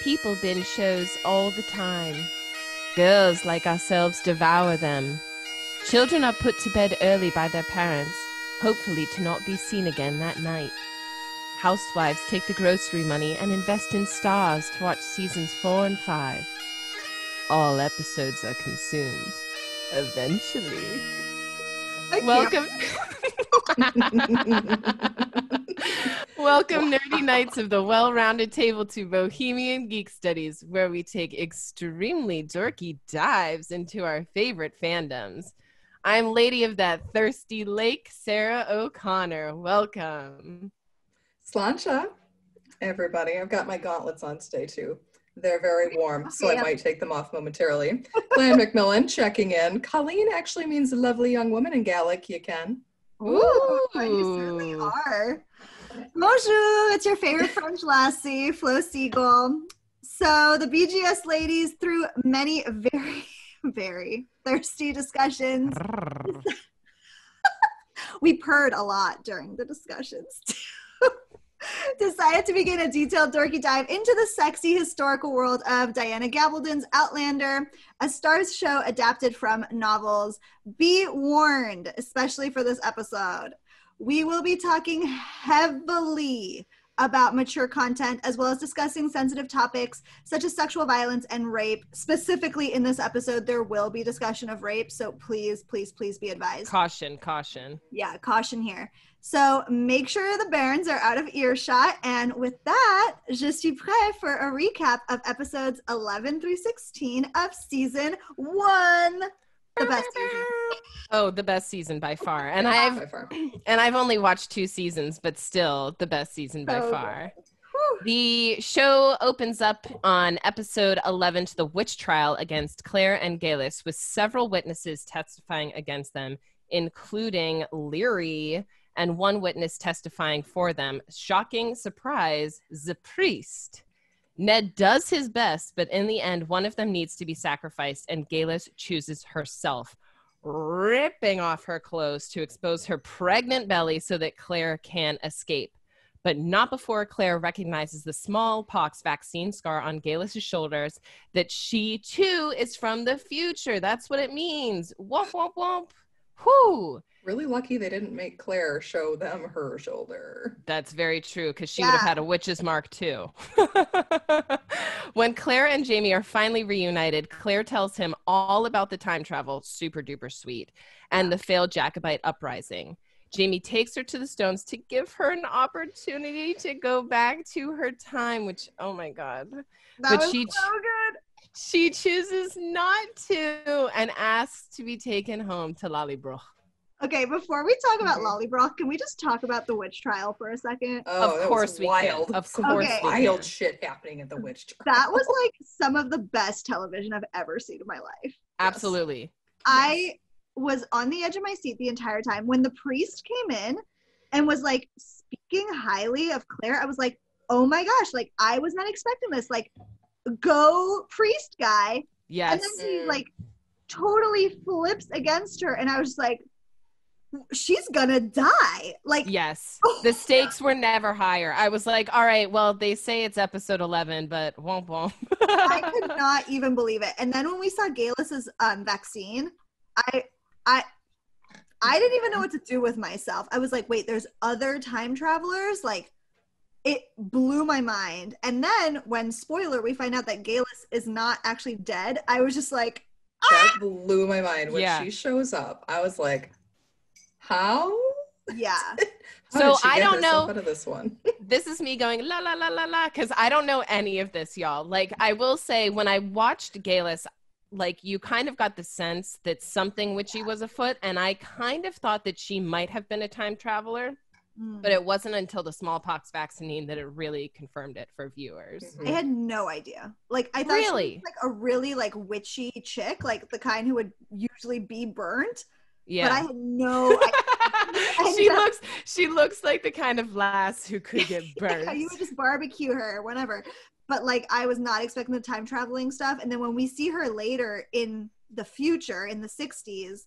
People binge shows all the time. Girls like ourselves devour them. Children are put to bed early by their parents, hopefully to not be seen again that night. Housewives take the grocery money and invest in Stars to watch seasons 4 and 5. All episodes are consumed. Eventually. Welcome. Welcome, nerdy knights of the well-rounded table, to Bohemian Geek Studies, where we take extremely dorky dives into our favorite fandoms. I'm Lady of That Thirsty Lake, Sarah O'Connor. Welcome. Sláinte, everybody. I've got my gauntlets on today, too. They're very warm, so I might take them off momentarily. Glenn McMillan checking in. Colleen actually means a lovely young woman in Gaelic. You can. Ooh, you certainly are. Bonjour, it's your favorite French lassie, Flo Siegel. So the BGS ladies, through many very, very thirsty discussions, we purred a lot during the discussions, decided to begin a detailed dorky dive into the sexy historical world of Diana Gabaldon's Outlander, a Starz show adapted from novels. Be warned, especially for this episode, we will be talking heavily about mature content, as well as discussing sensitive topics such as sexual violence and rape. Specifically in this episode, there will be discussion of rape, so please, please, please be advised. Caution, caution. Yeah, caution here. So make sure the Barons are out of earshot. And with that, je suis prêt for a recap of episodes 11 through 16 of season 1. The best season. Oh, the best season by far. And I've only watched 2 seasons, but still the best season by far. The show opens up on episode 11 to the witch trial against Claire and Geillis, with several witnesses testifying against them, including Leary, and one witness testifying for them. Shocking surprise, the priest. Ned does his best, but in the end, one of them needs to be sacrificed, and Geillis chooses herself, ripping off her clothes to expose her pregnant belly so that Claire can escape. But not before Claire recognizes the smallpox vaccine scar on Geillis' shoulders, that she, too, is from the future. That's what it means. Womp, womp, womp. Whoo! Really lucky they didn't make Claire show them her shoulder. That's very true, because she would have had a witch's mark too. When Claire and Jamie are finally reunited, Claire tells him all about the time travel, super duper sweet, and the failed Jacobite uprising. Jamie takes her to the Stones to give her an opportunity to go back to her time, which, oh my God. That was so good. She chooses not to and asks to be taken home to Lallybroch. Okay, before we talk about Lallybroch, can we just talk about the witch trial for a second? Oh, of course we wild. can. Of course, okay. Wild shit happening at the witch trial. That was like some of the best television I've ever seen in my life. Absolutely. I was on the edge of my seat the entire time. When the priest came in and was like speaking highly of Claire, I was like, oh my gosh, like I was not expecting this. Like, go priest guy. Yes. And then he like totally flips against her, and I was just like, she's gonna die. Like, yes, the stakes were never higher. I was like, all right, well, they say it's episode 11, but womp womp. I could not even believe it. And then when we saw Geillis's vaccine, I didn't even know what to do with myself. I was like, wait, there's other time travelers? Like, it blew my mind. And then when, spoiler, we find out that Geillis is not actually dead, I was just like, that blew my mind. When she shows up, I was like, how? Yeah. So I don't know. Out of this one. This is me going la la la la la, because I don't know any of this, y'all. Like, I will say, when I watched Geillis, like, you kind of got the sense that something witchy was afoot, and I kind of thought that she might have been a time traveler, but it wasn't until the smallpox vaccine that it really confirmed it for viewers. I had no idea. Like, I thought she was like a really like witchy chick, like the kind who would usually be burnt. Yeah. But I had no idea. She looks like the kind of lass who could get burnt. Yeah, you would just barbecue her or whatever. But like, I was not expecting the time traveling stuff. And then when we see her later in the future, in the 60s,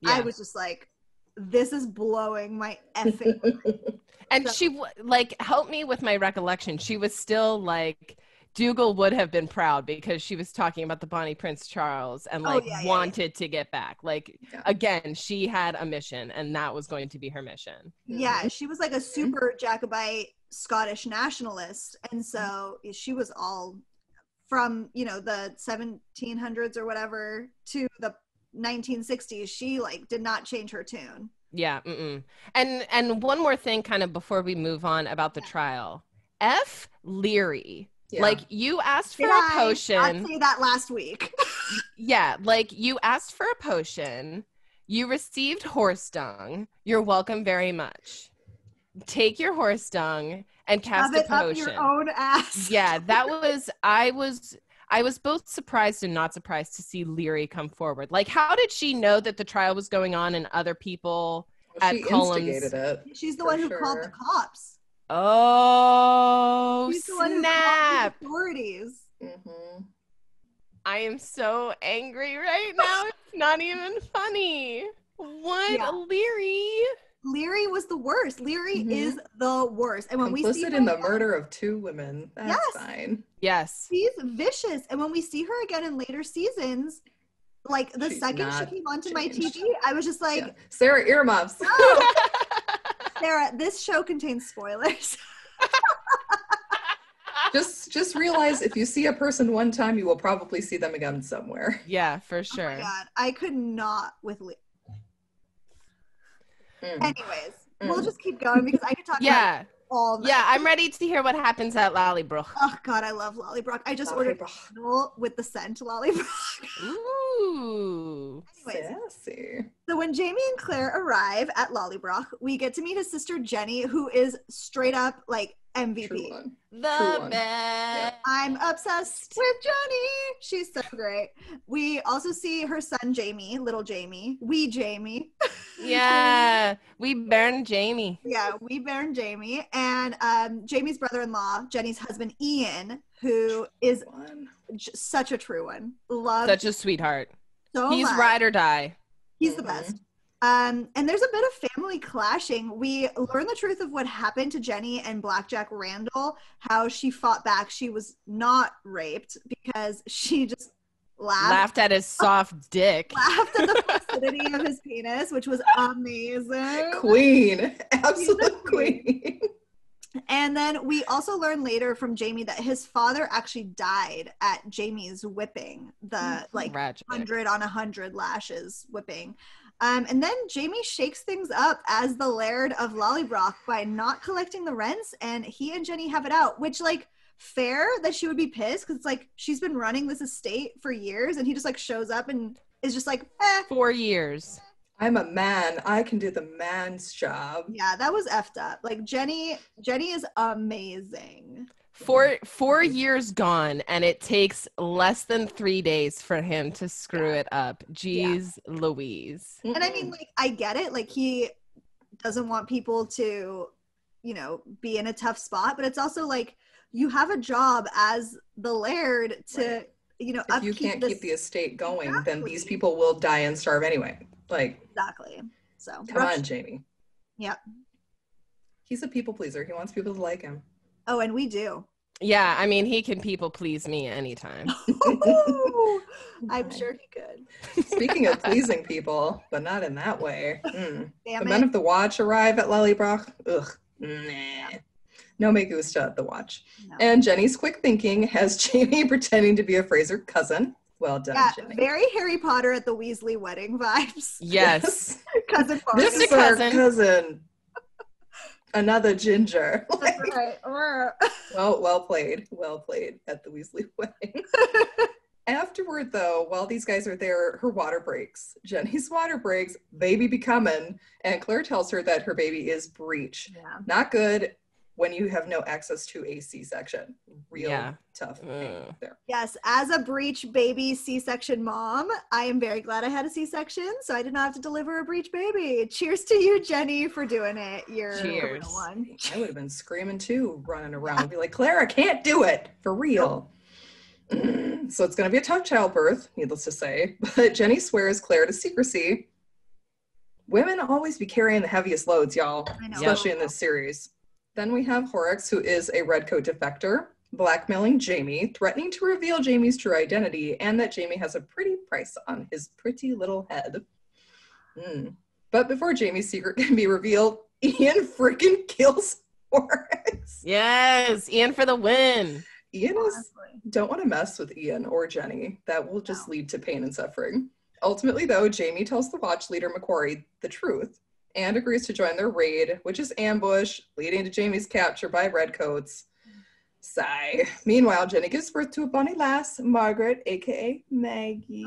I was just like, this is blowing my effing mind. And she, like, helped me with my recollection. She was still, like, Dougal would have been proud because she was talking about the Bonnie Prince Charles and wanted to get back. Like, again, she had a mission and that was going to be her mission. Yeah, she was like a super Jacobite Scottish nationalist. And so she was all from, you know, the 1700s or whatever to the 1960s. She like did not change her tune. Yeah. And one more thing kind of before we move on about the trial. F. Leary. Yeah. Like, you asked for a potion. I'd say that last week. Yeah, like, you asked for a potion. You received horse dung. You're welcome very much. Take your horse dung and cast a potion. Up your own ass. Yeah, that was, I was both surprised and not surprised to see Leary come forward. Like, how did she know that the trial was going on and other people at Cullum's? She instigated it. She's the one who called the cops. Oh, she's the one who snap. called the authorities. Mm-hmm. I am so angry right now. It's not even funny. What? Yeah. Leary was the worst. Leary is the worst. And when we see her in the murder of 2 women, that's fine. Yes. She's vicious. And when we see her again in later seasons, like the second she came onto my TV, I was just like, Sarah, earmuffs. Oh. Sarah, this show contains spoilers. Just realize if you see a person one time, you will probably see them again somewhere. Yeah, for sure. Oh my God, I could not with Anyways, we'll just keep going because I could talk about all night. Yeah, I'm ready to hear what happens at Lollybrook. Oh God, I love Lollybrook. I just ordered a candle with the scent Lollybrook. Ooh. Anyways, sassy. So when Jamie and Claire arrive at Lollybrook, we get to meet his sister Jenny, who is straight up like MVP. The best. Yeah. I'm obsessed with Jenny. She's so great. We also see her son Jamie, little Jamie. Jamie. Yeah, we burn Jamie. Yeah, we burn Jamie. And Jamie's brother-in-law, Jenny's husband Ian, who is such a true one. Such a sweetheart. He's much. ride or die. He's the best. And there's a bit of family clashing. We learn the truth of what happened to Jenny and Blackjack Randall, how she fought back. She was not raped because she just laughed at his soft dick. Laughed at the placidity of his penis, which was amazing. Queen. Absolute queen. And then we also learn later from Jamie that his father actually died at Jamie's whipping, the 100 on 100 lashes whipping. And then Jamie shakes things up as the Laird of Lollybrook by not collecting the rents, and he and Jenny have it out, which, like, fair that she would be pissed because it's like she's been running this estate for years and he just like shows up and is just like 4 years. I'm a man, I can do the man's job. Yeah, that was effed up. Like Jenny is amazing. 4 years gone, and it takes less than 3 days for him to screw it up. Jeez Louise. And I mean, like, I get it. Like, he doesn't want people to, you know, be in a tough spot, but it's also like you have a job as the Laird to, you know, if you can't keep the estate going, then these people will die and starve anyway. Like, exactly. So come on, Jamie. Yep. He's a people pleaser. He wants people to like him. Oh, and we do. Yeah, I mean, he can people please me anytime. I'm sure he could. Speaking of pleasing people, but not in that way. The men of the watch arrive at Lollybrook. Ugh. Nah. No me gusta at the watch. No. And Jenny's quick thinking has Jamie pretending to be a Fraser cousin. Well done, Jenny. Very Harry Potter at the Weasley wedding vibes. Yes. Cousin party. This is our cousin. Another ginger. That's right. Well played at the Weasley wedding. Afterward, though, while these guys are there, her water breaks. Jenny's water breaks, baby be coming, and Claire tells her that her baby is breech. Yeah. Not good when you have no access to a C-section. Real tough pain there. Yes, as a breech baby C-section mom, I am very glad I had a C-section, so I did not have to deliver a breech baby. Cheers to you, Jenny, for doing it. You're the real one. I would have been screaming too, running around, be like, Claire, I can't do it, for real. So it's going to be a tough childbirth, needless to say, but Jenny swears Claire to secrecy. Women always be carrying the heaviest loads, y'all, especially in this series. Then we have Horrocks, who is a redcoat defector. blackmailing Jamie, threatening to reveal Jamie's true identity, and that Jamie has a pretty price on his pretty little head. But before Jamie's secret can be revealed, Ian freaking kills Horace. Yes, Ian for the win. Don't want to mess with Ian or Jenny. That will just lead to pain and suffering. Ultimately, though, Jamie tells the watch leader Macquarie the truth and agrees to join their raid, which is ambush, leading to Jamie's capture by redcoats. Sigh. Meanwhile, Jenny gives birth to a bonny lass, Margaret, aka Maggie.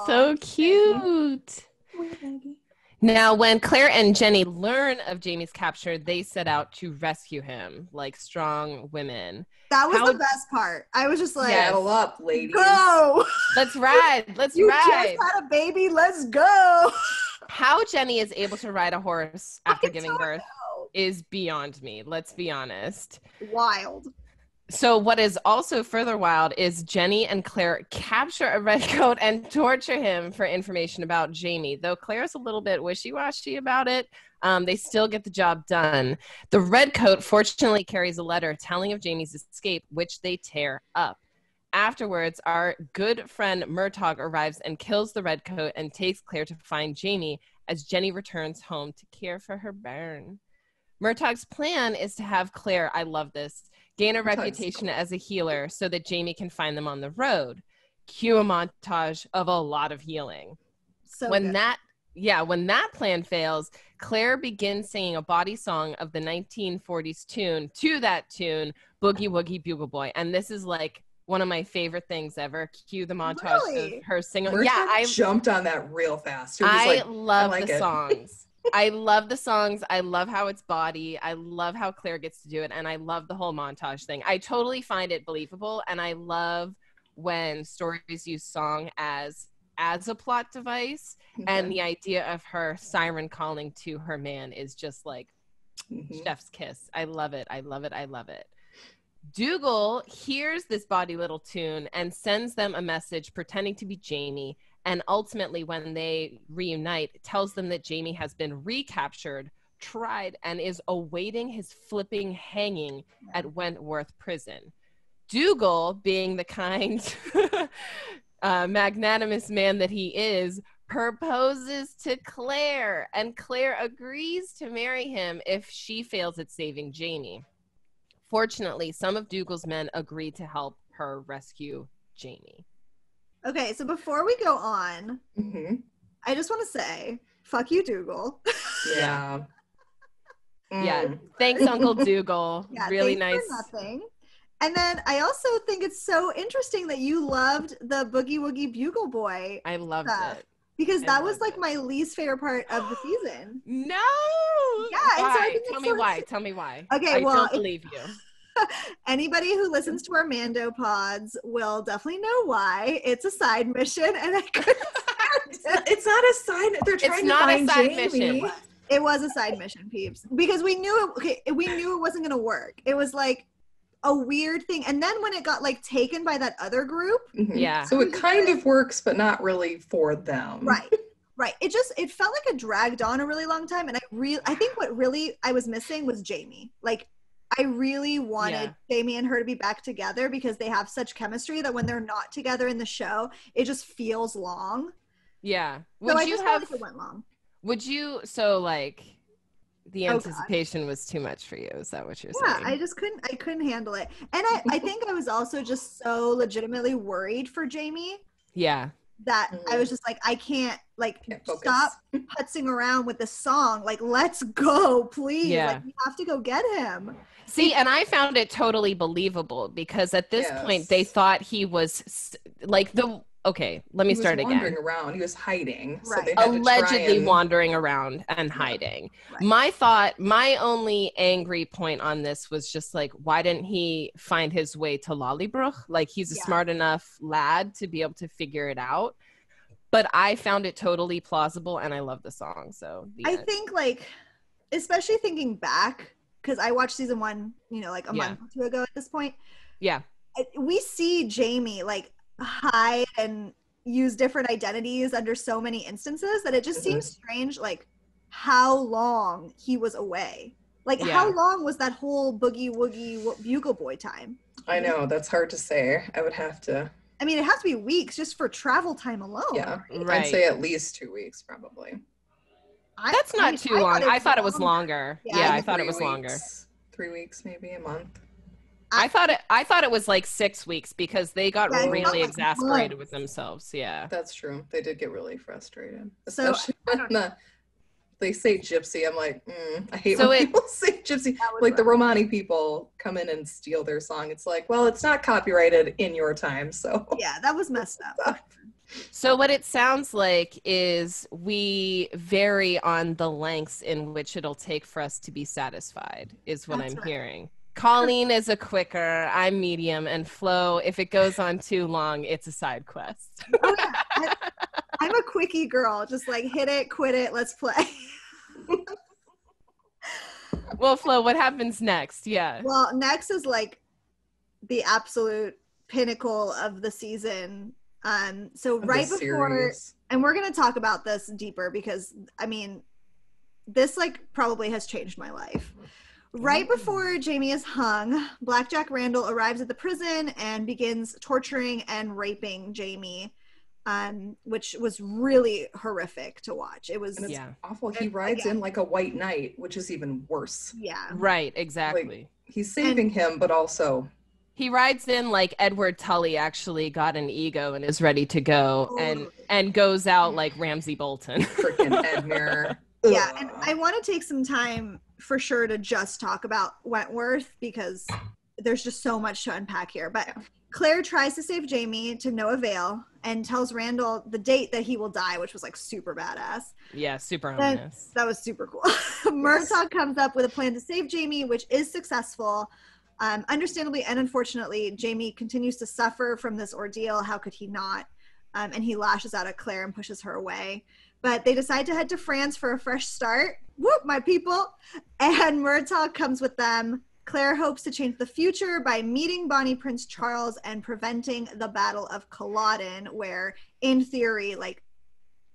So cute. Maggie. Now, when Claire and Jenny learn of Jamie's capture, they set out to rescue him like strong women. That was the best part. I was just like, saddle up, ladies. Go! Let's ride. You just had a baby. Let's go. How Jenny is able to ride a horse after giving birth is beyond me. Let's be honest. Wild. So what is also further wild is Jenny and Claire capture a redcoat and torture him for information about Jamie. Though Claire's a little bit wishy-washy about it, they still get the job done. The redcoat fortunately carries a letter telling of Jamie's escape, which they tear up. Afterwards, our good friend Murtaugh arrives and kills the redcoat and takes Claire to find Jamie as Jenny returns home to care for her bairn. Murtaugh's plan is to have Claire, I love this, gain a reputation as a healer so that Jamie can find them on the road. Cue a montage of a lot of healing. When that plan fails, Claire begins singing a bawdy song of the 1940s tune to that tune, Boogie Woogie Bugle Boy. And this is like one of my favorite things ever. Cue the montage of her singing. I jumped on that real fast. I love the songs. I love the songs. I love how it's bawdy. I love how Claire gets to do it. And I love the whole montage thing. I totally find it believable. And I love when stories use song as a plot device. And the idea of her siren calling to her man is just like chef's kiss. I love it. I love it. I love it. Dougal hears this bawdy little tune and sends them a message pretending to be Jamie. And ultimately, when they reunite, tells them that Jamie has been recaptured, tried, and is awaiting his flipping hanging at Wentworth Prison. Dougal, being the kind, magnanimous man that he is, proposes to Claire, and Claire agrees to marry him if she fails at saving Jamie. Fortunately, some of Dougal's men agree to help her rescue Jamie. Okay, so before we go on, I just want to say, fuck you, Dougal. Yeah. Yeah. Thanks, Uncle Dougal. Really nice. For nothing. And then I also think it's so interesting that you loved the Boogie Woogie Bugle Boy. I loved it. Because that was like my least favorite part of the season. No! Yeah. Why? Tell me why. Tell me why. Okay, I don't believe you. Anybody who listens to our Mando pods will definitely know why. It's a side mission, and I couldn't it's not a side. They're trying to find Jamie. Mission. It was a side mission, peeps, because we knew it wasn't gonna work. It was like a weird thing, and then when it got like taken by that other group, so it kind of works, but not really for them. Right. It felt like it dragged on a really long time, and I think what really I was missing was Jamie. Like, I really wanted Jamie and her to be back together because they have such chemistry that when they're not together in the show, it just feels long. Yeah. So I just felt like it went long. Would you, so like the anticipation was too much for you? Is that what you're saying? Yeah, I couldn't handle it. And I think I was also just so legitimately worried for Jamie. Yeah. That I was just like, I can't stop putzing around with the song. Like, let's go, please. Yeah. Like, we have to go get him. See, and I found it totally believable because at this point they thought he was like let me start again. He was wandering around. He was hiding. Right. So they had Allegedly wandering around and hiding. Right. My only angry point on this was just like, why didn't he find his way to Lollybrook? Like, he's a smart enough lad to be able to figure it out. But I found it totally plausible, and I love the song. So I think, like, especially thinking back, because I watched season 1, like a month or two ago at this point. Yeah. We see Jamie, like, hide and use different identities under so many instances that it just seems strange, like, how long he was away. Like, how long was that whole boogie woogie bugle boy time? I know, that's hard to say. I would have to. I mean, it has to be weeks just for travel time alone. Yeah, right. I'd say at least 2 weeks, probably. That's not too long. I thought it was longer. Yeah, I thought it was longer. 3 weeks, maybe a month. I thought it was like 6 weeks because they got really exasperated with themselves. Yeah, that's true. They did get really frustrated, so especially when they say gypsy. I'm like, I hate when people say gypsy. Like the Romani people come in and steal their song. It's like, well, it's not copyrighted in your time, so yeah, that was messed up. So what it sounds like is we vary on the lengths in which it'll take for us to be satisfied, is what I'm hearing. Colleen is a quicker, I'm medium, and Flo, if it goes on too long, it's a side quest. Oh, yeah. I'm a quickie girl, just like hit it, quit it, let's play. Well, Flo, what happens next? Yeah. Well, next is like the absolute pinnacle of the season. So right before, and we're going to talk about this deeper because, I mean, this like probably has changed my life. Right before Jamie is hung, Blackjack Randall arrives at the prison and begins torturing and raping Jamie, which was really horrific to watch. It was awful. He rides in like a white knight, which is even worse. Yeah. Right, exactly. Like, he's saving him, but also... He rides in like Edward Tully actually got an ego and is ready to go and goes out like Ramsay Bolton. Freaking Edmure. Yeah, and I want to take some time for sure to just talk about Wentworth because there's just so much to unpack here. But Claire tries to save Jamie to no avail and tells Randall the date that he will die, which was like super badass. Yeah, super ominous. That was super cool. Murtaugh comes up with a plan to save Jamie, which is successful. Understandably and unfortunately, Jamie continues to suffer from this ordeal. How could he not? And he lashes out at Claire and pushes her away. But they decide to head to France for a fresh start. Whoop, my people. And Murtaugh comes with them. Claire hopes to change the future by meeting Bonnie Prince Charles and preventing the Battle of Culloden, where, in theory, like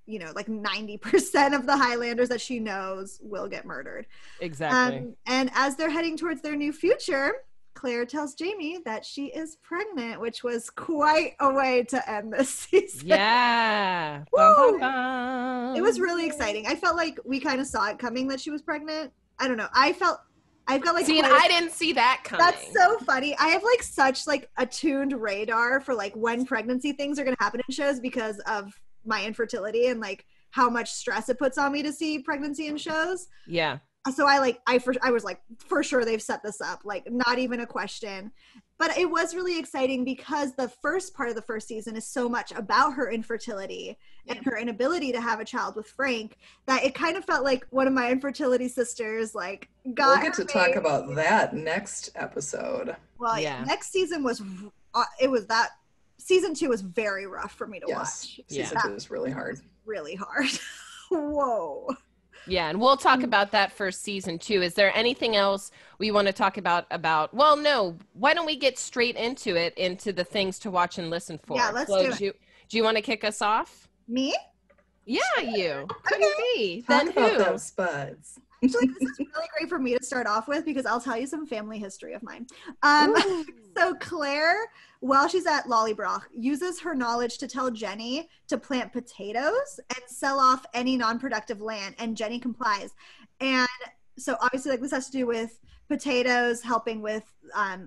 90% of the Highlanders that she knows will get murdered. Exactly. And as they're heading towards their new future, Claire tells Jamie that she is pregnant, which was quite a way to end this season. Yeah. Bum, bum, bum. It was really exciting. I felt like we kind of saw it coming that she was pregnant. I don't know. I've got like... See, and I didn't see that coming. That's so funny. I have like such like a tuned radar for like when pregnancy things are going to happen in shows because of my infertility and like how much stress it puts on me to see pregnancy in shows. Yeah. So I was like, for sure they've set this up, like not even a question. But it was really exciting because the first part of the first season is so much about her infertility and her inability to have a child with Frank that it kind of felt like one of my infertility sisters like got. We'll get to talk about that next episode. Well, next season was season 2 was very rough for me to watch. Season 2 was really hard. Really hard. Whoa. Yeah, and we'll talk about that for season 2. Is there anything else we want to talk about? Well, no. Why don't we get straight into the things to watch and listen for? Yeah, let's do it. Do you want to kick us off? Me? Yeah, you. Couldn't be. Talk about those spuds. Actually, this is really great for me to start off with because I'll tell you some family history of mine. So Claire, while she's at Lollybroch, uses her knowledge to tell Jenny to plant potatoes and sell off any non-productive land, and Jenny complies. And so obviously like this has to do with potatoes helping with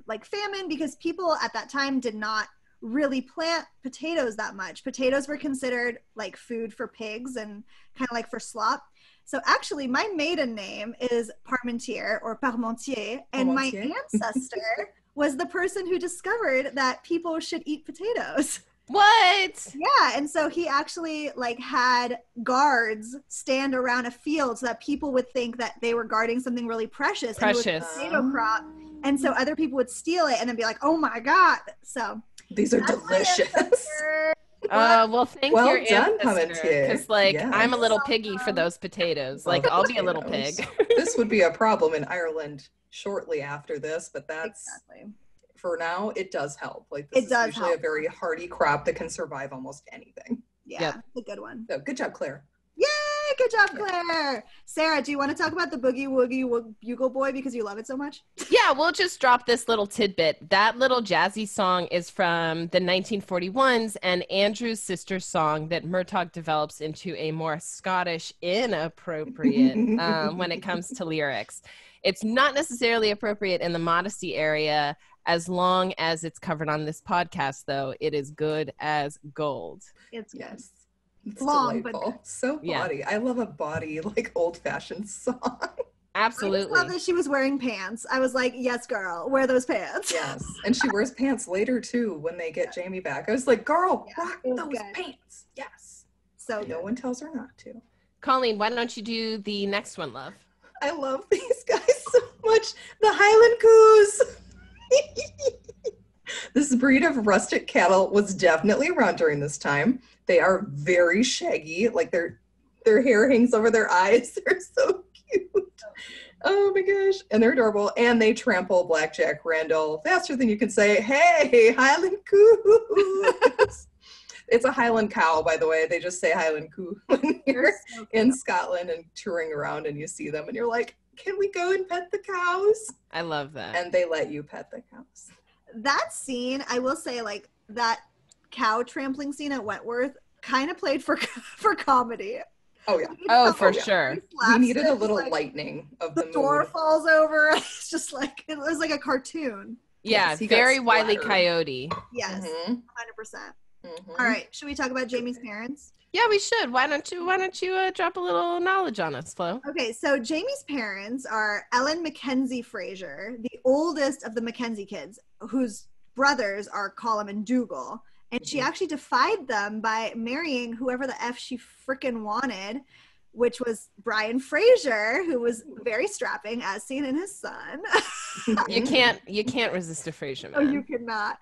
like famine because people at that time did not really plant potatoes that much. Potatoes were considered like food for pigs and kind of like for slop. So actually, my maiden name is Parmentier or Parmentier, and my ancestor was the person who discovered that people should eat potatoes. What? Yeah, and so he actually like had guards stand around a field so that people would think that they were guarding something really precious. Precious. And it was a potato crop, and so other people would steal it and then be like, "Oh my god!" So these are delicious. Well, thank your ancestor, because I'm a little piggy for those potatoes. Like I'll be a little pig. This would be a problem in Ireland shortly after this, but that's for now. It does help. Like this is usually a very hardy crop that can survive almost anything. Yeah, it's a good one. So good job, Claire. Yay, Good job, Claire. Sarah, do you want to talk about the Boogie Woogie Bugle Boy because you love it so much? Yeah, we'll just drop this little tidbit. That little jazzy song is from the 1941s and Andrew's sister's song that Murtaugh develops into a more Scottish inappropriate when it comes to lyrics. It's not necessarily appropriate in the modesty area as long as it's covered on this podcast, though. It is good as gold. It's good. Yes. It's Long, delightful. but So body. Yeah. I love a body, like, old-fashioned song. Absolutely. I just love that she was wearing pants. I was like, yes, girl, wear those pants. Yes. And she wears pants later, too, when they get Jamie back. I was like, girl, rock those pants. Yes. So no one tells her not to. Colleen, why don't you do the next one, love? I love these guys so much. The Highland Coos. This breed of rustic cattle was definitely around during this time. They are very shaggy. Like their hair hangs over their eyes. They're so cute. Oh my gosh. And they're adorable. And they trample Blackjack Randall faster than you can say, hey, Highland Coos. It's a Highland cow, by the way. They just say Highland Coo when you're in Scotland and touring around and you see them and you're like, can we go and pet the cows? I love that. And they let you pet the cows. That scene, I will say, like, that cow trampling scene at Wentworth kind of played for comedy. Oh, yeah. Oh, for sure. We needed a little lightning of the door mood. falls over. It's just like, it was like a cartoon. Yeah, Yes, very Wile E. Coyote. Yes, Mhm. 100%. All right, should we talk about Jamie's parents? Yeah, we should. Why don't you drop a little knowledge on us, Flo? Okay, so Jamie's parents are Ellen Mackenzie Fraser, the oldest of the Mackenzie kids, whose brothers are Colum and Dougal. And she actually defied them by marrying whoever the F she frickin' wanted, which was Brian Fraser, who was very strapping, as seen in his son. You can't resist a Fraser man. Oh, you cannot.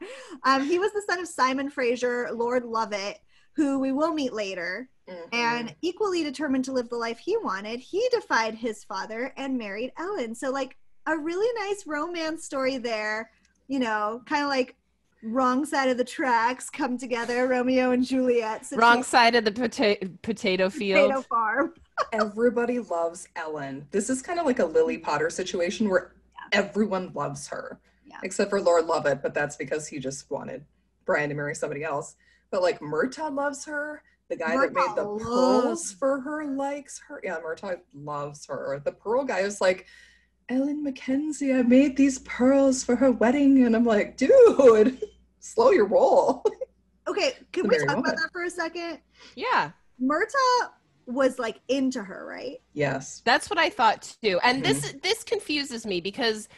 He was the son of Simon Fraser, Lord Lovett, who we will meet later. And equally determined to live the life he wanted, he defied his father and married Ellen. So, like, a really nice romance story there, you know, kind of like wrong side of the tracks come together, Romeo and Juliet. Wrong side of the potato field. Potato farm. Everybody loves Ellen. This is kind of like a Lily Potter situation where everyone loves her, except for Lord Lovett, but that's because he just wanted Brian to marry somebody else. But like Murtaugh loves her. The guy that made the pearls for her likes her. Yeah, Murtaugh loves her. The pearl guy is like, Ellen Mackenzie, I made these pearls for her wedding. And I'm like, dude, slow your roll. Okay, can we talk about that for a second? Yeah. Murtaugh was like into her, right? Yes. That's what I thought too. And this confuses me because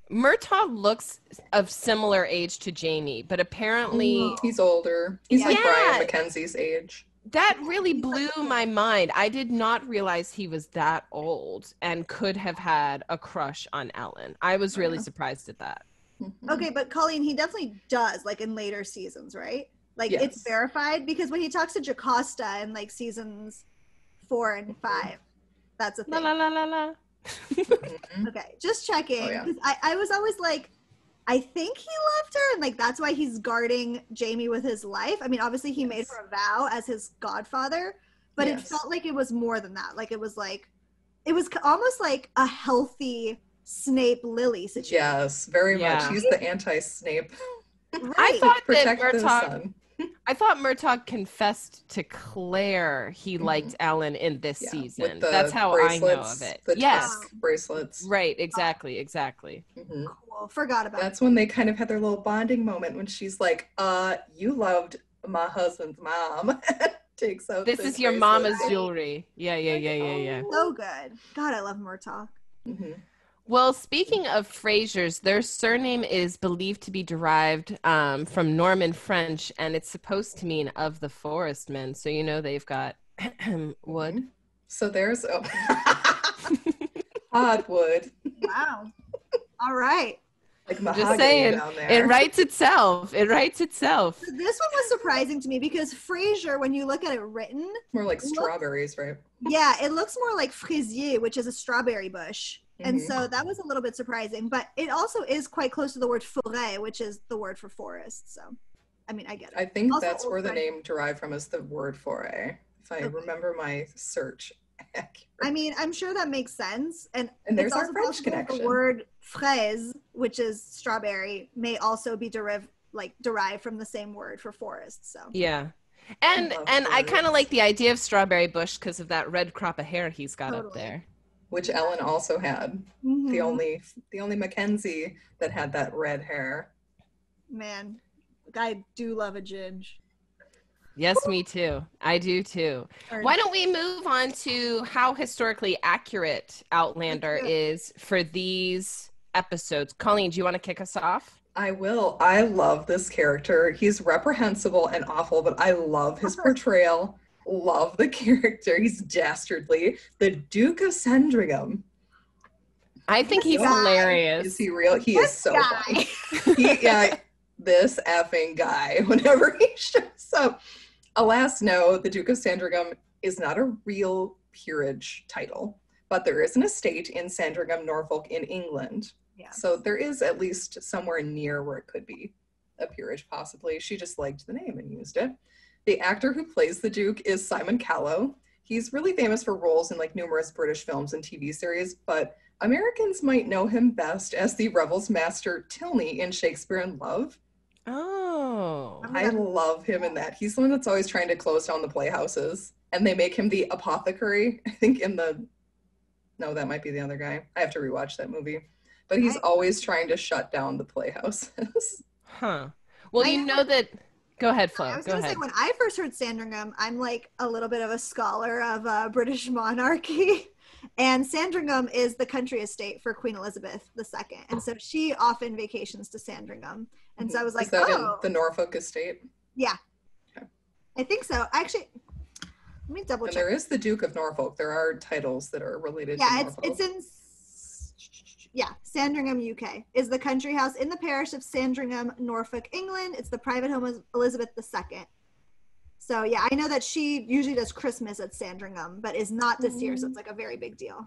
Murtaugh looks of similar age to Jamie, but apparently he's older. He's like Brian Mackenzie's age. That really blew my mind. I did not realize he was that old and could have had a crush on Ellen. I was really surprised at that. Okay, but Colleen, he definitely does, like in later seasons, right? Like it's verified because when he talks to Jocasta in like seasons 4 and 5, that's a thing. La la la la la. Okay, just checking. Because I was always like, I think he loved her, and like that's why he's guarding Jamie with his life. I mean, obviously he made her a vow as his godfather, but it felt like it was more than that. Like it was almost like a healthy Snape Lily situation. Yes, very much. He's the anti-Snape. Right. I thought Protect that the son. I thought Murtaugh confessed to Claire he liked Ellen in this season. That's how I know of it. The tusk bracelets. Right, exactly. Cool. Forgot about That's when they kind of had their little bonding moment when she's like, you loved my husband's mom. Takes out this is your mama's jewelry. Yeah. So good. God, I love Murtaugh. Well, speaking of Frasers, their surname is believed to be derived from Norman French, and it's supposed to mean of the forest men. So, you know, they've got wood. So there's hardwood. Wow. All right. Like just saying, down there. it writes itself. This one was surprising to me because Fraser, when you look at it written, more like strawberries, right? Yeah, it looks more like fraisier, which is a strawberry bush. And so that was a little bit surprising, but it also is quite close to the word forêt, which is the word for forest. So, I mean, I get it. I think also that's where the name derived from, is the word forêt. If I remember my search I mean, I'm sure that makes sense. And there's it's our also French possible connection. the word fraise, which is strawberry, may also be derived from the same word for forest. So yeah. And I kind of like the idea of strawberry bush because of that red crop of hair he's got up there. Which Ellen also had. Mm-hmm. The only Mackenzie that had that red hair. Man, I do love a ginge. Yes, me too. I do too. Why don't we move on to how historically accurate Outlander is for these episodes? Colleen, do you want to kick us off? I will. I love this character. He's reprehensible and awful, but I love his portrayal. Love the character. He's dastardly. The Duke of Sandringham. I think he's hilarious. Is he real? He is so funny. This effing guy, whenever he shows up. Alas, no, the Duke of Sandringham is not a real peerage title, but there is an estate in Sandringham, Norfolk in England. Yeah. So there is at least somewhere near where it could be a peerage, possibly. She just liked the name and used it. The actor who plays the Duke is Simon Callow. He's really famous for roles in numerous British films and TV series, but Americans might know him best as the Revels Master Tilney in Shakespeare in Love. Oh. I love him in that. He's the one that's always trying to close down the playhouses. And they make him the apothecary, I think no, that might be the other guy. I have to rewatch that movie. But he's always trying to shut down the playhouses. Huh. Well, you know that... Go ahead, Flo. I was going to say, when I first heard Sandringham, I'm a little bit of a scholar of British monarchy. And Sandringham is the country estate for Queen Elizabeth II. And so she often vacations to Sandringham. And so I was like, is that in the Norfolk estate? Yeah. Okay. I think so. Actually, let me double check. And there is the Duke of Norfolk. There are titles that are related to Norfolk. Yeah, it's in... Yeah, Sandringham, UK, is the country house in the parish of Sandringham, Norfolk, England. It's the private home of Elizabeth II. So, yeah, I know that she usually does Christmas at Sandringham, but is not this year, so it's a very big deal.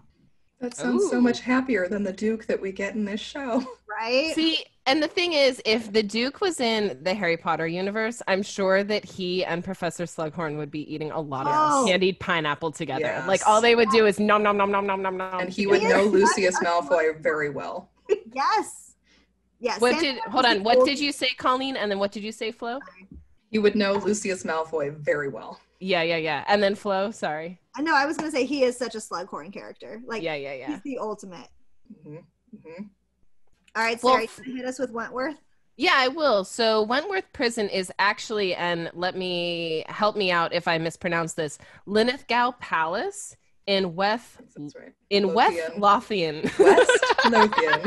That sounds so much happier than the Duke that we get in this show. Right? See, and the thing is, if the Duke was in the Harry Potter universe, I'm sure that he and Professor Slughorn would be eating a lot of candied pineapple together. Yes. All they would do is nom, nom, nom, nom, nom, nom, nom. And he would know Lucius Malfoy very well. Yes. Yes. What did you say, Colleen? And then what did you say, Flo? He would know Lucius Malfoy very well. Yeah. And then Flo, sorry. No, I was going to say he is such a Slughorn character. Yeah. He's the ultimate. Mm-hmm. Mm-hmm. All right, Sarah, you hit us with Wentworth? Yeah, I will. So Wentworth Prison is actually, and help me out if I mispronounce this, Linlithgow Palace in West Lothian. West Lothian.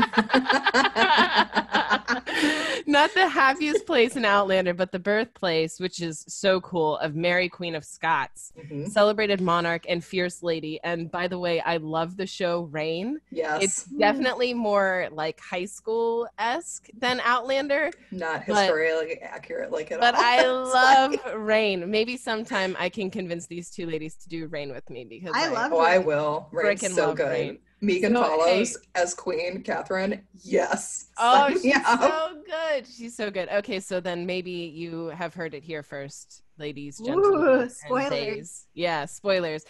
Not the happiest place in Outlander, but the birthplace, which is so cool, of Mary, Queen of Scots, celebrated monarch and fierce lady. And by the way, I love the show Reign. Yes. It's definitely more high school-esque than Outlander. Not historically accurate at all. But I love Reign. Maybe sometime I can convince these two ladies to do Reign with me because I will. Reign's so good. Reign. Megan follows as Queen Catherine. Yes. Oh, she's so good. She's so good. Okay, so then maybe you have heard it here first, ladies, gentlemen. Ooh, spoilers. Yeah, spoilers.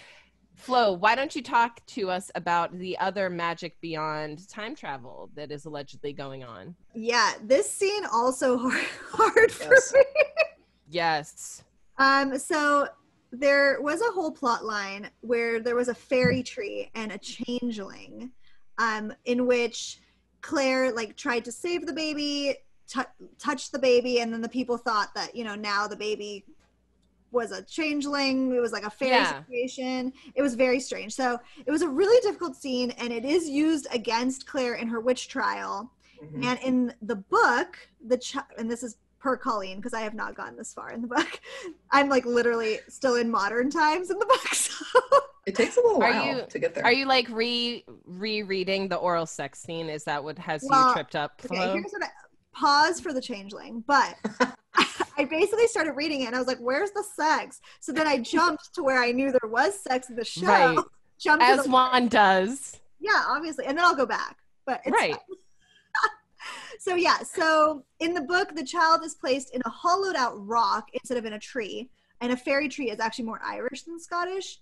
Flo, why don't you talk to us about the other magic beyond time travel that is allegedly going on? Yeah, this scene also hard for me. Yes. So there was a whole plot line where there was a fairy tree and a changeling, in which Claire tried to save the baby, touched the baby, and then the people thought that now the baby was a changeling. It was a fairy situation. It was very strange. So it was a really difficult scene, and it is used against Claire in her witch trial. Mm-hmm. And in the book, and this is per Colleen, because I have not gotten this far in the book. I'm literally still in modern times in the book. So. It takes a little while to get there. Are you rereading the oral sex scene? Is that what has you tripped up, Flo? Okay, here's what pause for the changeling, but I basically started reading it and I was like, where's the sex? So then I jumped to where I knew there was sex in the show. Right. As one does. Yeah, obviously. And then I'll go back. But it's right. So in the book, the child is placed in a hollowed out rock instead of in a tree. And a fairy tree is actually more Irish than Scottish.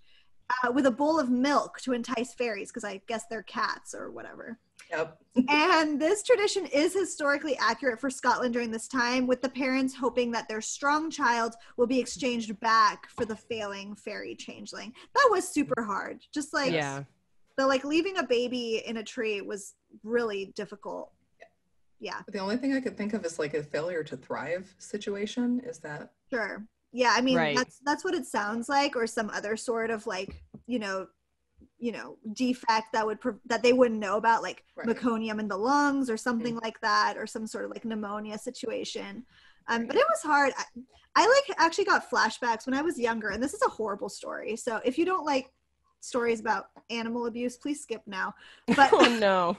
with a bowl of milk to entice fairies, because I guess they're cats or whatever. Yep. And this tradition is historically accurate for Scotland during this time, with the parents hoping that their strong child will be exchanged back for the failing fairy changeling. That was super hard. Just like, the like leaving a baby in a tree was really difficult. Yeah. The only thing I could think of is like a failure to thrive situation. Is that? Sure. Yeah. I mean, that's what it sounds like, or some other sort of like, defect that they wouldn't know about, like meconium in the lungs or something like that, or some sort of like pneumonia situation. But it was hard. I like actually got flashbacks when I was younger, and this is a horrible story. So if you don't like stories about animal abuse, please skip now. But oh no,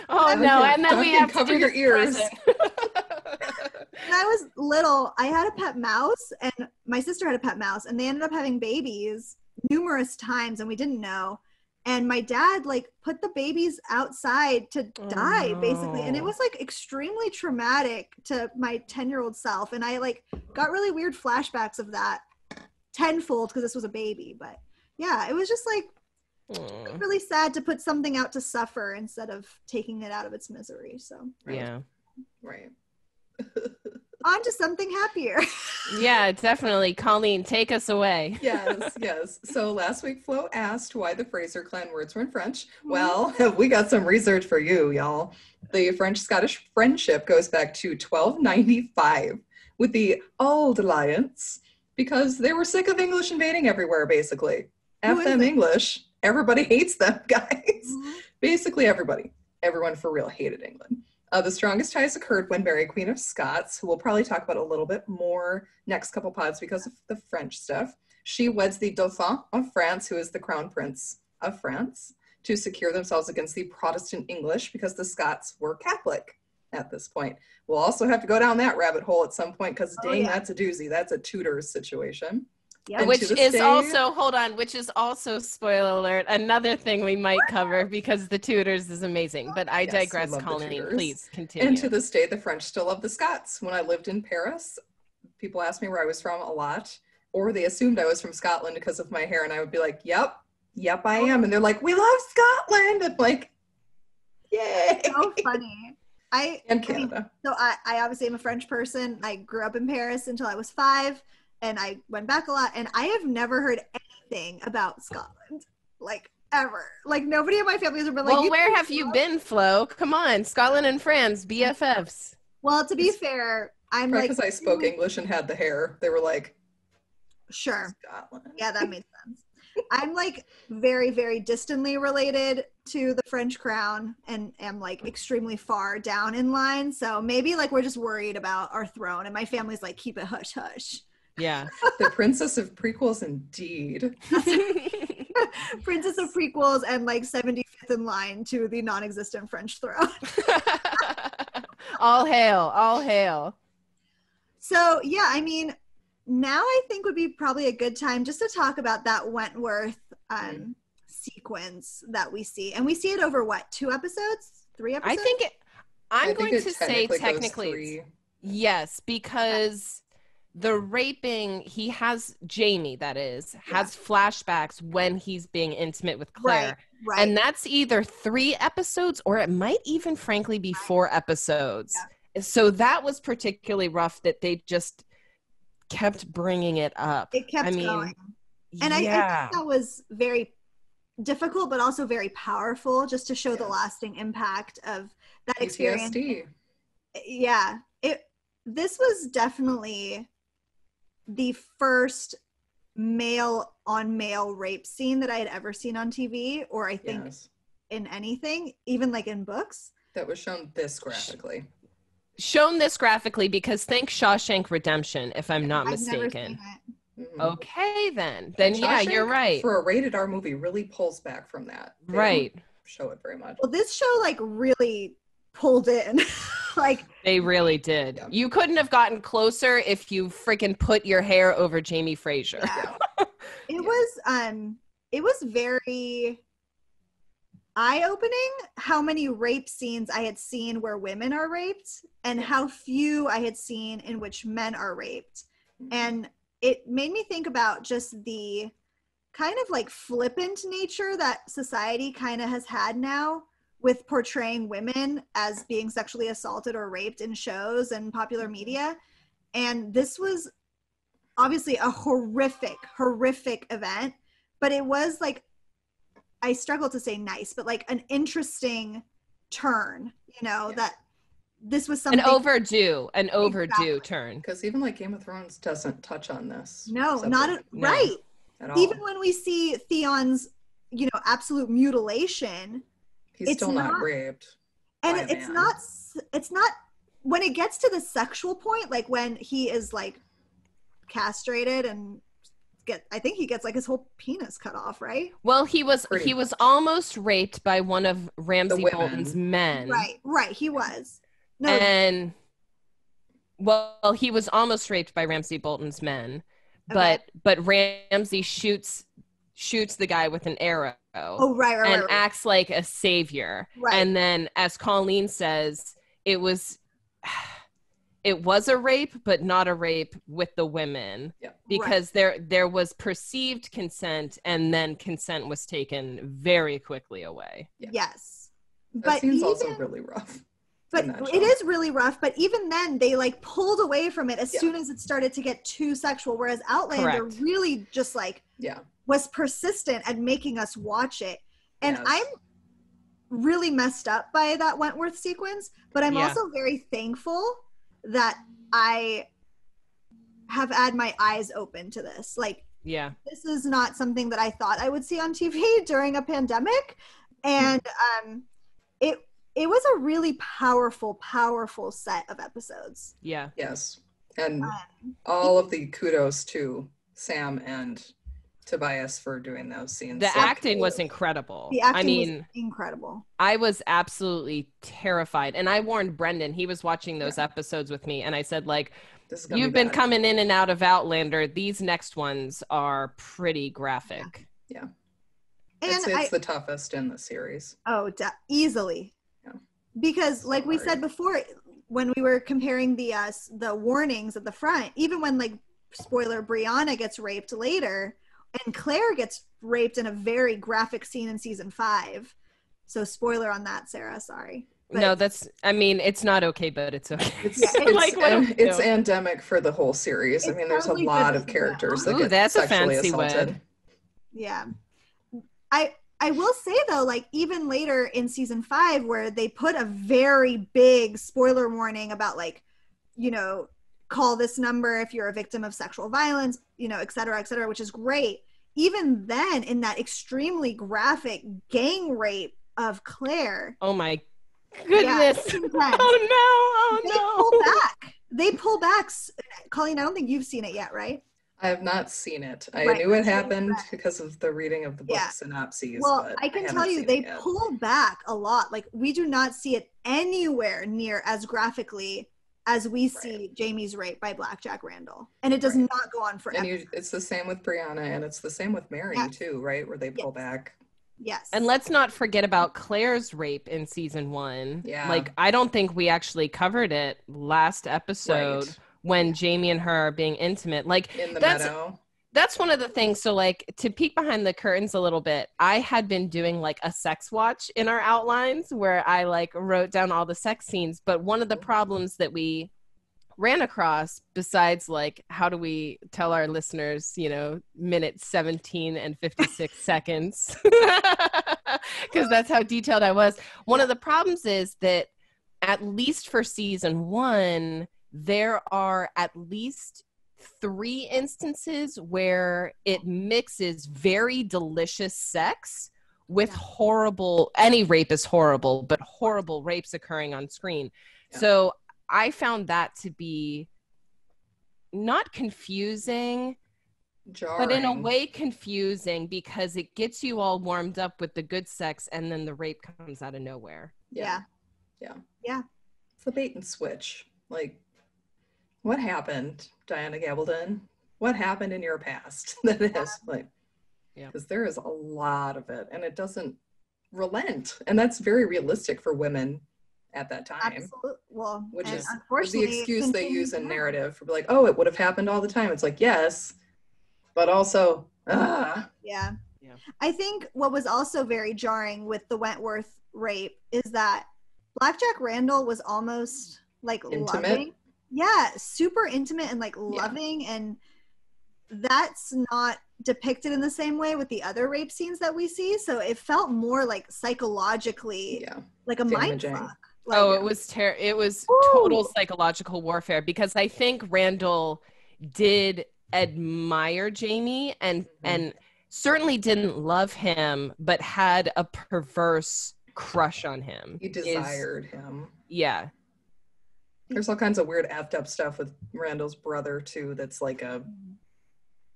and then we have to cover your ears. When I was little, I had a pet mouse, and my sister had a pet mouse, and they ended up having babies numerous times, and we didn't know. And my dad like put the babies outside to die, basically. And it was like extremely traumatic to my 10-year-old self. And I like got really weird flashbacks of that tenfold because this was a baby. But yeah, it was just like really sad to put something out to suffer instead of taking it out of its misery. So yeah. Right. On to something happier. Yeah, definitely. Colleen, take us away. Yes. So last week, Flo asked why the Fraser clan words were in French. Well, we got some research for you, y'all. The French-Scottish friendship goes back to 1295 with the Auld Alliance, because they were sick of English invading everywhere, basically. F them English. Everybody hates them, guys. Basically everybody. Everyone for real hated England. The strongest ties occurred when Mary, Queen of Scots, who we'll probably talk about a little bit more next couple pods because of the French stuff. She weds the Dauphin of France, who is the Crown Prince of France, to secure themselves against the Protestant English, because the Scots were Catholic at this point. We'll also have to go down that rabbit hole at some point, because that's a doozy. That's a Tudors situation. Yeah. Which is also, spoiler alert, another thing we might cover, because the Tudors is amazing. But I digress, Colleen. Please continue. And to this day, the French still love the Scots. When I lived in Paris, people asked me where I was from a lot, or they assumed I was from Scotland because of my hair, and I would be like, yep, I am. And they're like, we love Scotland. I'm like, yay. So funny. And Canada. I obviously am a French person. I grew up in Paris until I was 5. And I went back a lot, and I have never heard anything about Scotland, like, ever. Like, nobody in my family has ever been like, well, where have you been, Flo? Come on, Scotland and France, BFFs. Well, to be fair, I'm like, because I spoke English and had the hair, they were like, sure. Scotland. Yeah, that makes sense. I'm like very, very distantly related to the French crown, and am like extremely far down in line. So maybe like we're just worried about our throne, and my family's like, keep it hush hush. Yeah. The princess of prequels, indeed. Princess of prequels, and like 75th in line to the non-existent French throne. All hail. So yeah, I mean, now I think would be probably a good time just to talk about that Wentworth sequence that we see. And we see it over what, 2 episodes? 3 episodes? I'm going to say technically yes, because the raping, Jamie, that is, has flashbacks when he's being intimate with Claire. Right. And that's either 3 episodes, or it might even frankly be 4 episodes. Yeah. So that was particularly rough, that they just kept bringing it up. It kept going. And I think that was very difficult, but also very powerful, just to show the lasting impact of that experience. PTSD. Yeah. This was definitely the first male on male rape scene that I had ever seen on TV, or I think in anything, even like in books. That was shown this graphically. Because think Shawshank Redemption, if I'm not mistaken. Okay, then yeah, you're right. For a rated R movie, really pulls back from that. They don't show it very much. Well, this show like really pulled in. Like, they really did. Yeah. You couldn't have gotten closer if you freaking put your hair over Jamie Fraser. Yeah. It was very eye-opening how many rape scenes I had seen where women are raped, and how few I had seen in which men are raped. And it made me think about just the kind of like flippant nature that society kind of has had now with portraying women as being sexually assaulted or raped in shows and popular media. And this was obviously a horrific event, but it was like, I struggle to say nice, but like an interesting turn, that this was something. An overdue turn. Because even like Game of Thrones doesn't touch on this. No, subject. right. At all. Even when we see Theon's, absolute mutilation, he's still not raped. And it's not when it gets to the sexual point, like when he is like castrated and I think he gets like his whole penis cut off, right? Well, he was almost raped by one of Ramsay Bolton's men. Right, he was. No. And he was almost raped by Ramsay Bolton's men, okay. but Ramsay shoots the guy with an arrow. Oh, right. And acts like a savior. Right. And then, as Colleen says, it was a rape, but not a rape with the women. Yeah. Because there was perceived consent, and then consent was taken very quickly away. Yeah. Yes. That seems also really rough. But it is really rough, but even then they like pulled away from it as soon as it started to get too sexual, whereas Outlander really just like was persistent at making us watch it. And I'm really messed up by that Wentworth sequence, but I'm also very thankful that I have had my eyes open to this. Like, this is not something that I thought I would see on TV during a pandemic. And it was a really powerful set of episodes. Yeah. Yes. And all of the kudos to Sam and Tobias for doing those scenes. The acting was incredible. The acting was incredible. I was absolutely terrified. And I warned Brendan, he was watching those episodes with me, and I said, like, you've been coming in and out of Outlander. These next ones are pretty graphic. Yeah. It's the toughest in the series. Oh, easily. Because like we said before, when we were comparing the warnings at the front, even when like spoiler Brianna gets raped later and Claire gets raped in a very graphic scene in season 5. So spoiler on that, Sarah, sorry. But, no, it's not okay, but it's okay. It's endemic for the whole series. I mean, there's a lot of characters that get sexually assaulted. Yeah. I will say though, like even later in season 5, where they put a very big spoiler warning about like, call this number if you're a victim of sexual violence, et cetera, which is great. Even then, in that extremely graphic gang rape of Claire. Oh my goodness. Oh no. They pull back. Colleen, I don't think you've seen it yet, right? I have not seen it. I knew it happened because of the reading of the book synopses. Well, but I can tell you they pull back a lot. Like we do not see it anywhere near as graphically as we see Jamie's rape by Blackjack Randall. And it does not go on forever. And it's the same with Brianna, and it's the same with Mary too, right? Where they pull back. Yes. And let's not forget about Claire's rape in season 1. Yeah. Like, I don't think we actually covered it last episode. Right. When Jamie and her are being intimate, like in the meadow. That's one of the things. So like to peek behind the curtains a little bit, I had been doing like a sex watch in our outlines where I like wrote down all the sex scenes. But one of the problems that we ran across, besides like, how do we tell our listeners, minutes 17 and 56 seconds, because that's how detailed I was. One of the problems is that at least for season 1, there are at least 3 instances where it mixes very delicious sex with horrible, any rape is horrible, but horrible rapes occurring on screen. Yeah. So I found that to be not confusing, jarring, but in a way confusing, because it gets you all warmed up with the good sex and then the rape comes out of nowhere. Yeah. It's a bait and switch. Like, what happened, Diana Gabaldon? What happened in your past? That is like, because there is a lot of it, and it doesn't relent, and that's very realistic for women at that time. Absolutely. Well, which is the excuse they use in narrative for like, oh, it would have happened all the time. It's like, yes, But also, Yeah. I think what was also very jarring with the Wentworth rape is that Blackjack Randall was almost like intimate. Loving. Yeah, super intimate and like loving, and that's not depicted in the same way with the other rape scenes that we see. So it felt more like psychologically like a mind fuck. Like, it was total psychological warfare, because I think Randall did admire Jamie and certainly didn't love him, but had a perverse crush on him. He desired him. Yeah. There's all kinds of weird effed up stuff with Randall's brother too. That's like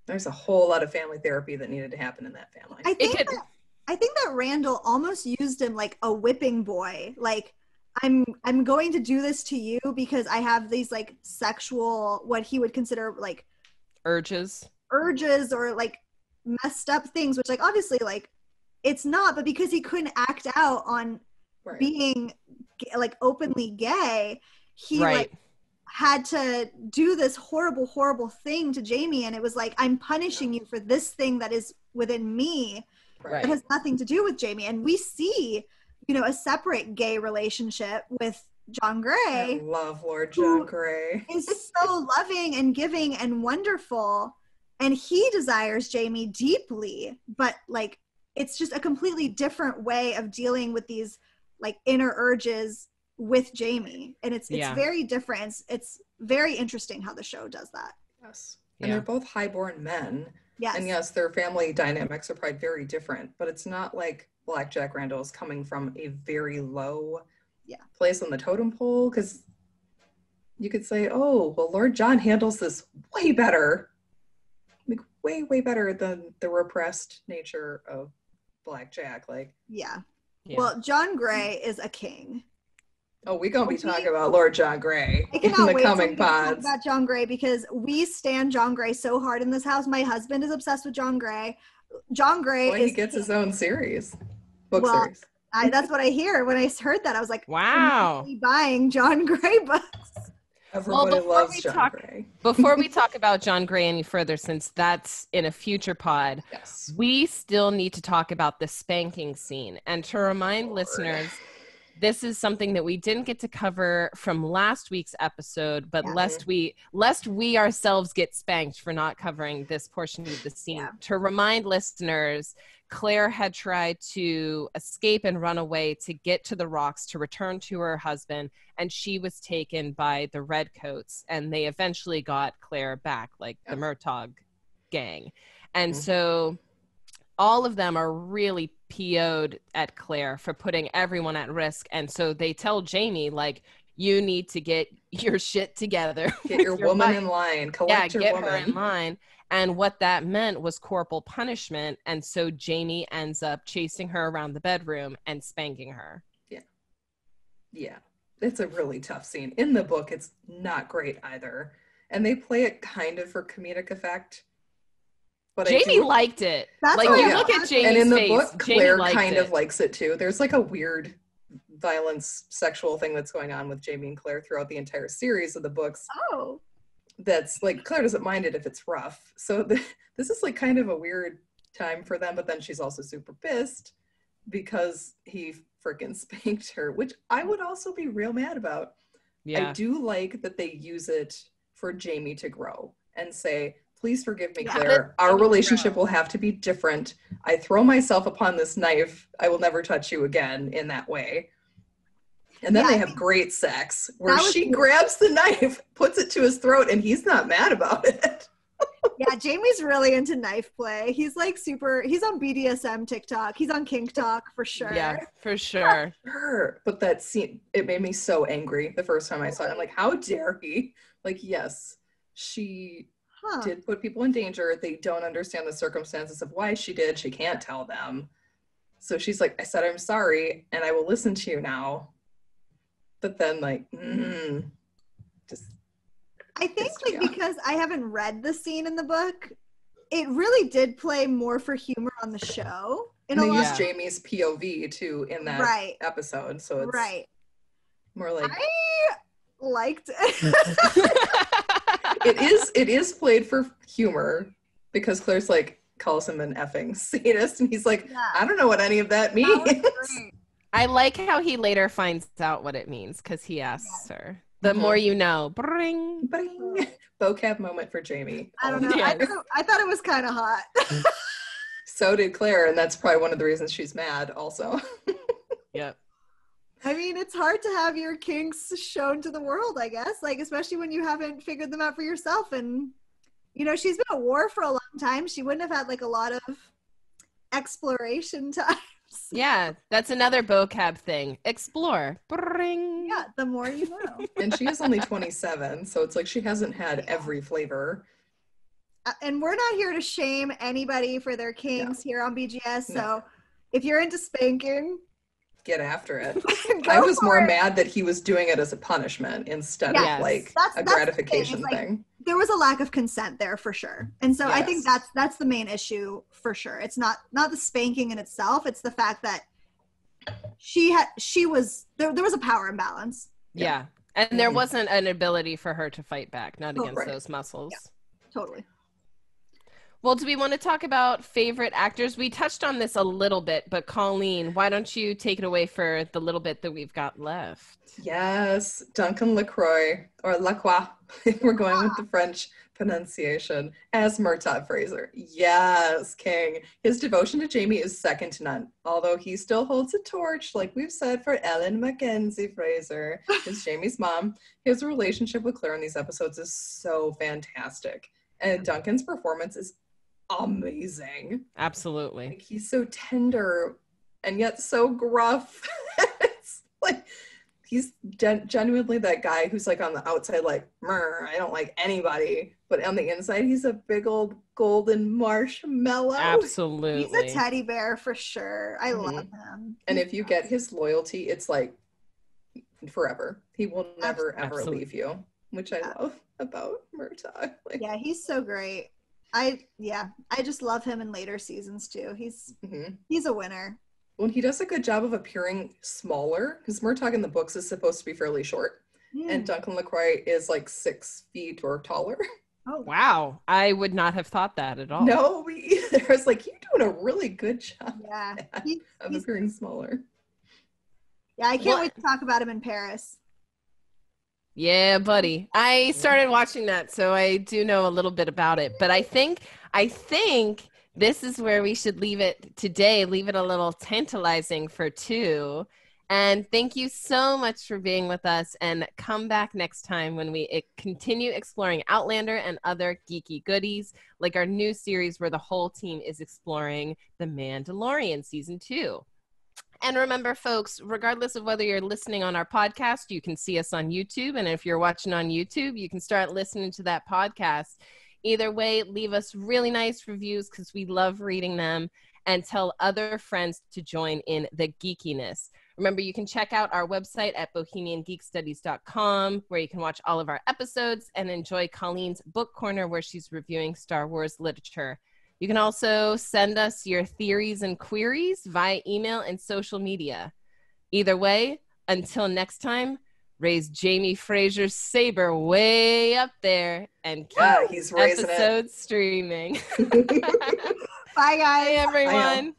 there's a whole lot of family therapy that needed to happen in that family. I think that Randall almost used him like a whipping boy. Like, I'm going to do this to you because I have these like sexual, what he would consider like urges or like messed up things, which like obviously like it's not, but because he couldn't act out on being like openly gay, he like had to do this horrible thing to Jamie, and it was like, I'm punishing you for this thing that is within me that has nothing to do with Jamie. And we see, you know, a separate gay relationship with John Gray. I love Lord John Gray. Is so loving and giving and wonderful, and he desires Jamie deeply, but like it's just a completely different way of dealing with these like inner urges with Jamie, and it's very different. It's very interesting how the show does that. Yes, and they're both highborn men. Yes, and yes, their family dynamics are probably very different, but it's not like Blackjack Randall is coming from a very low place on the totem pole, because you could say, oh, well, Lord John handles this way better, like way better than the repressed nature of Blackjack. Like, well, John Gray is a king. Oh, we're gonna be talking about Lord John Gray in the coming pods. Talk about John Gray, because we stand John Gray so hard in this house. My husband is obsessed with John Gray. John Gray he gets his own series, book series. That's what I hear. When I heard that, I was like, wow, I'm buying John Gray books. Everybody loves John Gray. Before we talk about John Gray any further, since that's in a future pod, we still need to talk about the spanking scene. And to remind listeners, this is something that we didn't get to cover from last week's episode, but lest we ourselves get spanked for not covering this portion of the scene. To remind listeners, Claire had tried to escape and run away to get to the rocks to return to her husband, and she was taken by the Redcoats, and they eventually got Claire back, like the Murtaugh gang. And so all of them are really PO'd at Claire for putting everyone at risk. And so they tell Jamie, like, you need to get your shit together. Get your woman in line. Collect your woman. Her in line. And what that meant was corporal punishment. And so Jamie ends up chasing her around the bedroom and spanking her. Yeah. It's a really tough scene. In the book, it's not great either. And they play it kind of for comedic effect. But Jamie liked it. That's like, you look at Jamie's and in the face, book, Claire kind of likes it too. There's like a weird violence, sexual thing that's going on with Jamie and Claire throughout the entire series of the books. Oh. That's like, Claire doesn't mind it if it's rough. So this is like kind of a weird time for them, but then she's also super pissed because he freaking spanked her, which I would also be real mad about. I do like that they use it for Jamie to grow and say, please forgive me, Claire. Our relationship will have to be different. I throw myself upon this knife. I will never touch you again in that way. And then they have great sex where she grabs the knife, puts it to his throat, and he's not mad about it. Yeah, Jamie's really into knife play. He's like he's on BDSM TikTok. He's on Kink Talk for sure. Yeah, for sure. But that scene, it made me so angry the first time I saw it. I'm like, how dare he? Like, yes, she did put people in danger. They don't understand the circumstances of why she did. She can't tell them. So she's like, I said, I'm sorry, and I will listen to you now. But then, like, I think, like, because I haven't read the scene in the book, it really did play more for humor on the show. And they use Jamie's POV, too, in that episode. So it's more like... I liked it. It is played for humor, Because Claire's like, calls him an effing sadist, and he's like, I don't know what any of that means. I like how he later finds out what it means because he asks her. The more you know. Bring. Bring. Vocab moment for Jamie. I don't know. Yes. I thought it was kind of hot. So did Claire, and that's probably one of the reasons she's mad also. Yep. I mean, it's hard to have your kinks shown to the world, I guess, like, especially when you haven't figured them out for yourself. And, you know, she's been at war for a long time. She wouldn't have had like a lot of exploration time. Yeah, that's another vocab thing. Explore. Bring. Yeah, the more you know. And she is only 27, so it's like she hasn't had every flavor. And we're not here to shame anybody for their kinks here on BGS. So if you're into spanking, get after it. I was more mad that he was doing it as a punishment instead of like a gratification thing. There was a lack of consent there for sure. And so I think that's the main issue for sure. It's not the spanking in itself. It's the fact that there was a power imbalance. Yeah. And there wasn't an ability for her to fight back, not against those muscles. Yeah, totally. Well, do we want to talk about favorite actors? We touched on this a little bit, but Colleen, why don't you take it away for the little bit that we've got left? Yes, Duncan LaCroix, or Lacroix, if we're going with the French pronunciation, as Murtaugh Fraser. Yes, king. His devotion to Jamie is second to none, although he still holds a torch, like we've said, for Ellen Mackenzie Fraser, who's Jamie's mom. His relationship with Claire in these episodes is so fantastic. And Duncan's performance is amazing. Absolutely. Like, he's so tender and yet so gruff. It's like he's genuinely that guy who's like on the outside like, I don't like anybody, but on the inside he's a big old golden marshmallow. Absolutely. He's a teddy bear for sure. I love him. And if you get his loyalty, it's like forever. He will never ever leave you, which I love about Murtaugh. Like, yeah, he's so great. I just love him in later seasons too. He's a winner. Well, he does a good job of appearing smaller, because Murtaugh in the books is supposed to be fairly short, and Duncan LaCroix is like 6 feet or taller. Oh wow, I would not have thought that at all. No, me either. I was like, you're doing a really good job of appearing smaller. Yeah, I can't wait to talk about him in Paris. Yeah, buddy. I started watching that, so I do know a little bit about it. But I think this is where we should leave it today. Leave it a little tantalizing for 2. And thank you so much for being with us. And come back next time when we continue exploring Outlander and other geeky goodies, like our new series where the whole team is exploring The Mandalorian Season 2. And remember, folks, regardless of whether you're listening on our podcast, you can see us on YouTube. And if you're watching on YouTube, you can start listening to that podcast. Either way, leave us really nice reviews because we love reading them, and tell other friends to join in the geekiness. Remember, you can check out our website at bohemiangeekstudies.com, where you can watch all of our episodes and enjoy Colleen's book corner, where she's reviewing Star Wars literature. You can also send us your theories and queries via email and social media. Either way, until next time, raise Jamie Fraser's saber way up there and keep he's raising episodes streaming. Bye, guys. Bye, everyone. Bye.